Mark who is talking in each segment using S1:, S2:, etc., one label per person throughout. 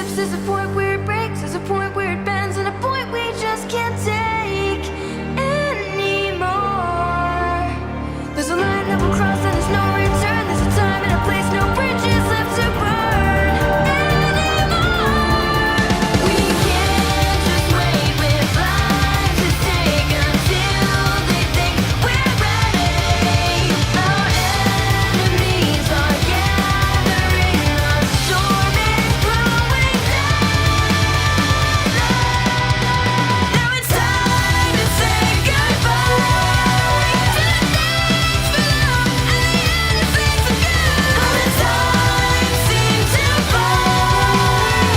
S1: trips, there's a point where it breaks, there's a point where it bends, and a point we just can't take anymore. There's a line that we'll cross and there's no return. There's a time and a place, no bridges left to burn anymore. We can't just wait with lives to take until they think we're ready. Our enemies are gathering, our storm is brewing down. Now it's time to say goodbye to the things we love and the innocence of good. All the time seemed to fly.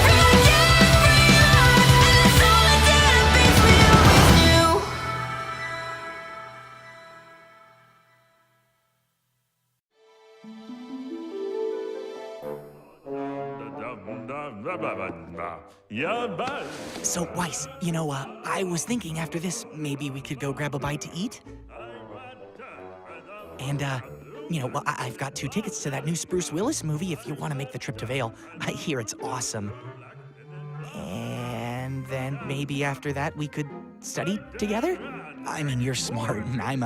S1: Really carefree life, and it's all the dead things we always knew.
S2: So, Weiss, I was thinking after this, maybe we could go grab a bite to eat? And, I've got 2 tickets to that new Bruce Willis movie if you want to make the trip to Vail. I hear it's awesome. And then maybe after that we could study together? I mean, you're smart and I'm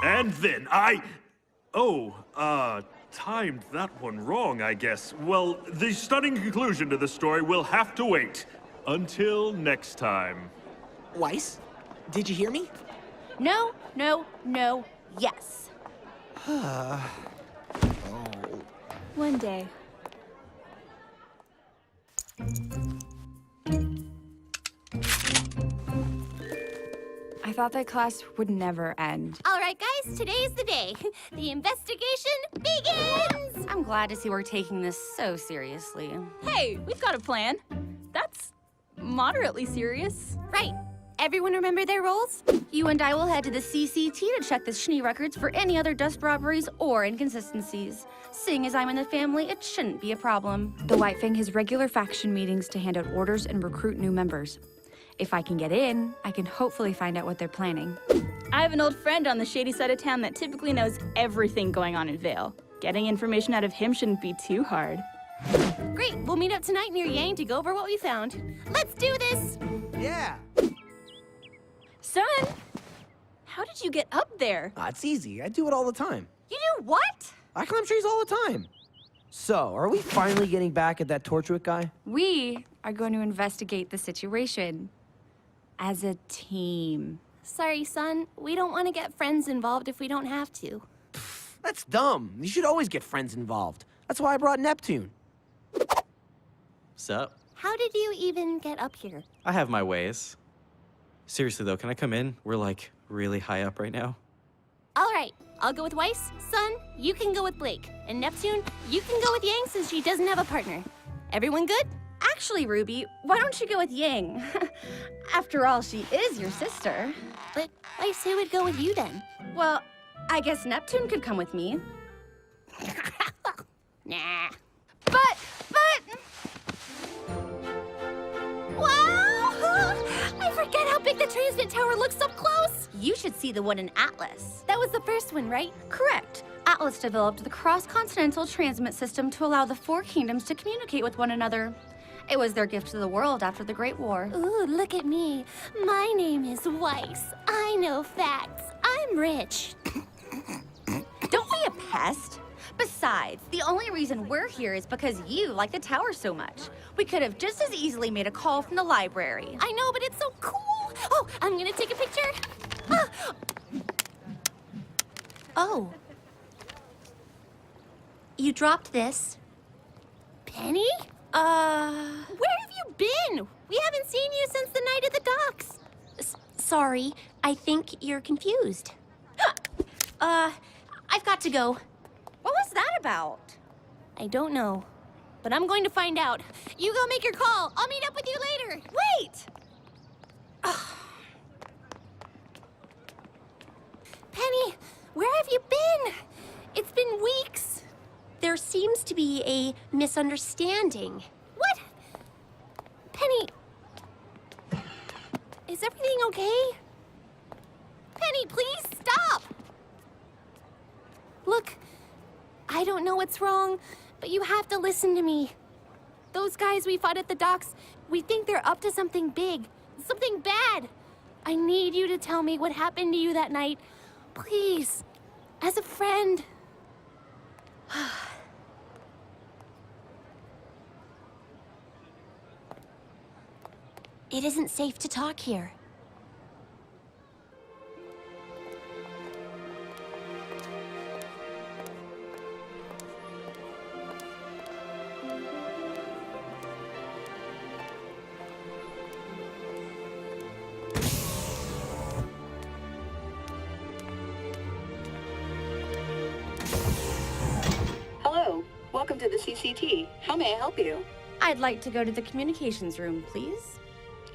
S3: And then timed that one wrong, I guess. Well, the stunning conclusion to the story will have to wait until next time.
S2: Weiss, did you hear me?
S4: No, no, no, yes. One day. I thought that class would never end.
S5: All right, guys, today's the day. The investigation begins!
S6: I'm glad to see we're taking this so seriously.
S4: Hey, we've got a plan. That's moderately serious.
S5: Right. Everyone remember their roles?
S6: You and I will head to the CCT to check the Schnee records for any other dust robberies or inconsistencies. Seeing as I'm in the family, it shouldn't be a problem.
S7: The White Fang has regular faction meetings to hand out orders and recruit new members. If I can get in, I can hopefully find out what they're planning.
S4: I have an old friend on the shady side of town that typically knows everything going on in Vail. Getting information out of him shouldn't be too hard.
S5: Great, we'll meet up tonight near Yang to go over what we found. Let's do this!
S2: Yeah.
S4: Son, how did you get up there?
S8: It's easy. I do it all the time.
S4: You do what?
S8: I climb trees all the time. So, are we finally getting back at that Torchwick guy?
S7: We are going to investigate the situation as a team.
S5: Sorry, son. We don't want to get friends involved if we don't have to.
S8: That's dumb. You should always get friends involved. That's why I brought Neptune.
S9: Sup?
S5: How did you even get up here?
S9: I have my ways. Seriously though, can I come in? We're like really high up right now.
S5: All right, I'll go with Weiss. Son, you can go with Blake. And Neptune, you can go with Yang since she doesn't have a partner. Everyone good?
S6: Actually, Ruby, why don't you go with Yang? After all, she is your sister.
S5: But Weiss, who would go with you then?
S6: Well, I guess Neptune could come with me.
S5: Nah.
S6: But...
S5: Wow! I forget how big the transmit tower looks up close.
S6: You should see the one in Atlas.
S5: That was the first one, right?
S6: Correct. Atlas developed the cross-continental transmit system to allow the 4 kingdoms to communicate with one another. It was their gift to the world after the Great War.
S5: Ooh, look at me. My name is Weiss. I know facts. I'm rich.
S6: Don't be a pest. Besides, the only reason we're here is because you like the tower so much. We could have just as easily made a call from the library.
S5: I know, but it's so cool. Oh, I'm gonna take a picture. Ah.
S6: Oh.
S5: You dropped this. Penny? Where have you been? We haven't seen you since the night at the docks. Sorry, I think you're confused. I've got to go.
S6: What was that about?
S5: I don't know, but I'm going to find out. You go make your call. I'll meet up with you later.
S6: Wait!
S5: Penny, where have you been? It's been weeks. There seems to be a misunderstanding. What? Penny, is everything okay? Penny, please stop. Look, I don't know what's wrong, But you have to listen to me. Those guys we fought at the docks, we think they're up to something big, something bad. I need you to tell me what happened to you that night. Please, as a friend. It isn't safe to talk here.
S10: Hello, welcome to the CCT. How may I help you?
S6: I'd like to go to the communications room, please.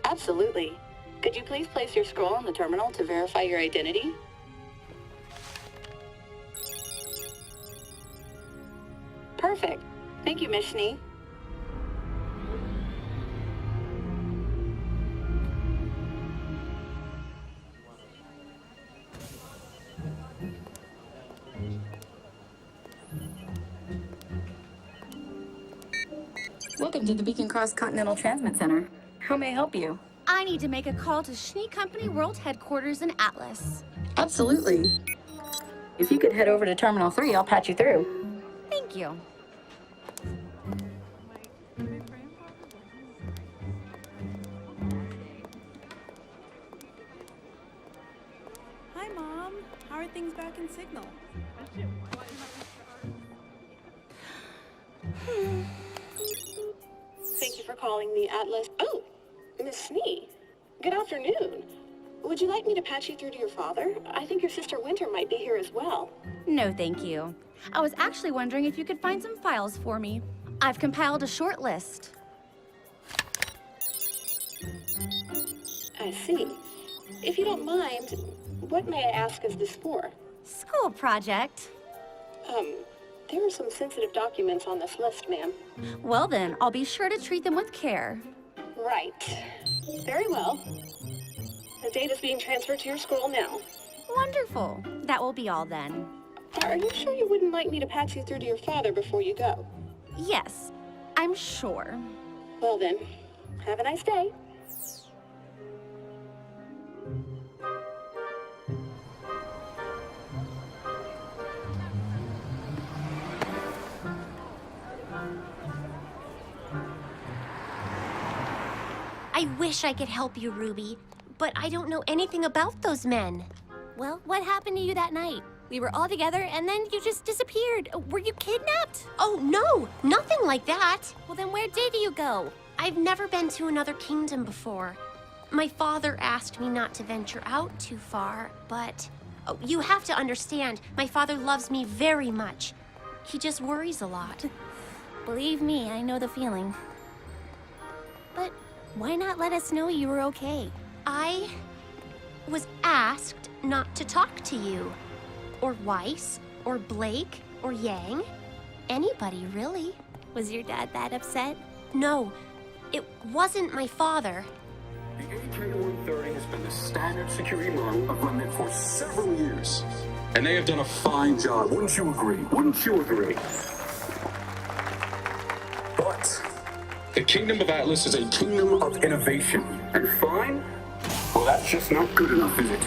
S10: Absolutely. Could you please place your scroll on the terminal to verify your identity? Perfect. Thank you, Miss Schnee.
S11: Welcome to the Beacon Cross Continental Transmit Center. How may I help you?
S6: I need to make a call to Schnee Company World Headquarters in Atlas.
S11: Absolutely. If you could head over to Terminal 3, I'll patch you through.
S6: Thank you.
S12: Hi, Mom. How are things back in Signal?
S10: Thank you for calling the Atlas. Oh, Miss Schnee. Good afternoon. Would you like me to patch you through to your father? I think your sister Winter might be here as well.
S6: No, thank you. I was actually wondering if you could find some files for me. I've compiled a short list.
S10: I see. If you don't mind, what may I ask is this for?
S6: School project.
S10: There are some sensitive documents on this list, ma'am.
S6: Well then, I'll be sure to treat them with care.
S10: Right. Very well. The data's being transferred to your scroll now.
S6: Wonderful. That will be all then.
S10: Are you sure you wouldn't like me to patch you through to your father before you go?
S6: Yes, I'm sure.
S10: Well then, have a nice day.
S5: I wish I could help you, Ruby, but I don't know anything about those men. Well, what happened to you that night? We were all together and then you just disappeared. Were you kidnapped? Oh, no, nothing like that. Well, then where did you go? I've never been to another kingdom before. My father asked me not to venture out too far, but you have to understand, my father loves me very much. He just worries a lot. Believe me, I know the feeling. But why not let us know you were okay? I was asked not to talk to you. Or Weiss, or Blake, or Yang. Anybody, really. Was your dad that upset? No, it wasn't my father.
S13: The AK-130 has been the standard security model of Remnant for several years. And they have done a fine job, wouldn't you agree? Wouldn't you agree? But the Kingdom of Atlas is a kingdom of innovation. And fine? Well, that's just not good enough, is it?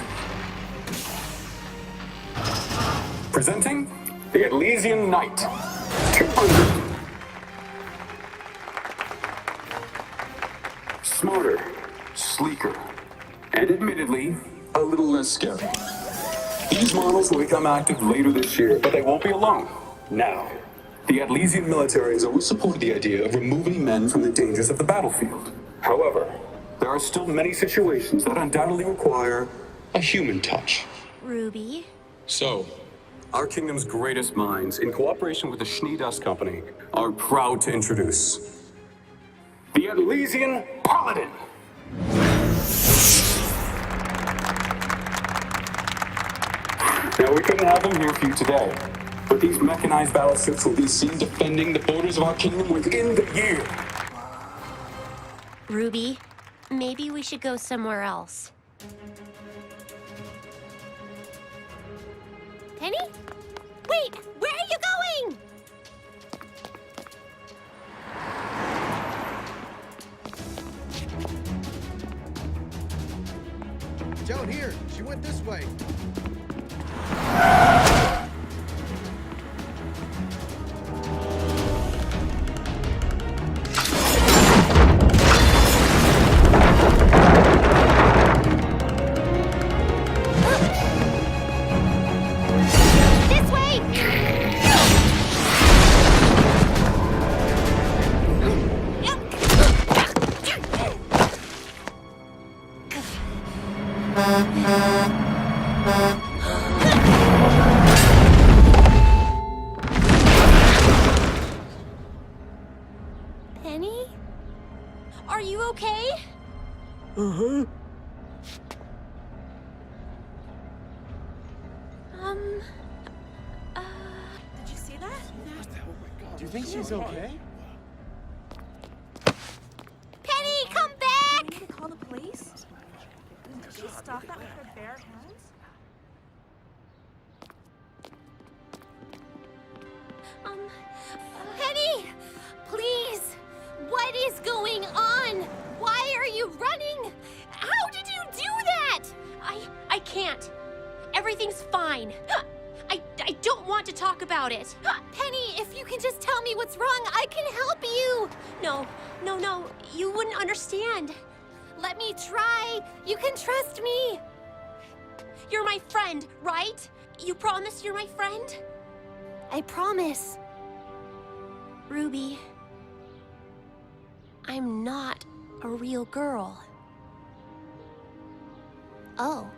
S13: Presenting the Atlesian Knight 200. Smarter, sleeker, and admittedly, a little less scary. These models will become active later this year, but they won't be alone. Now, the Atlesian military has always supported the idea of removing men from the dangers of the battlefield. However, there are still many situations that undoubtedly require a human touch.
S5: Ruby?
S13: So, our kingdom's greatest minds, in cooperation with the Schnee Dust Company, are proud to introduce the Atlesian Paladin. Now, we couldn't have them here for you today, but these mechanized battleships will be seen defending the borders of our kingdom within the year.
S5: Ruby, maybe we should go somewhere else. Penny? Wait, where are you going?
S14: Down here. She went this way.
S5: This way! Penny? Are you okay?
S14: Uh-huh.
S12: Did you see that?
S14: Do you think she's okay?
S5: Penny, come back!
S12: Did they call the police? Did they stop that with their bare hands?
S5: Penny! Please! What is going on? Why are you running? How did you do that? I can't. Everything's fine. I don't want to talk about it. Penny, if you can just tell me what's wrong, I can help you. No. You wouldn't understand. Let me try. You can trust me. You're my friend, right? You promise you're my friend? I promise. Ruby, I'm not a real girl. Oh.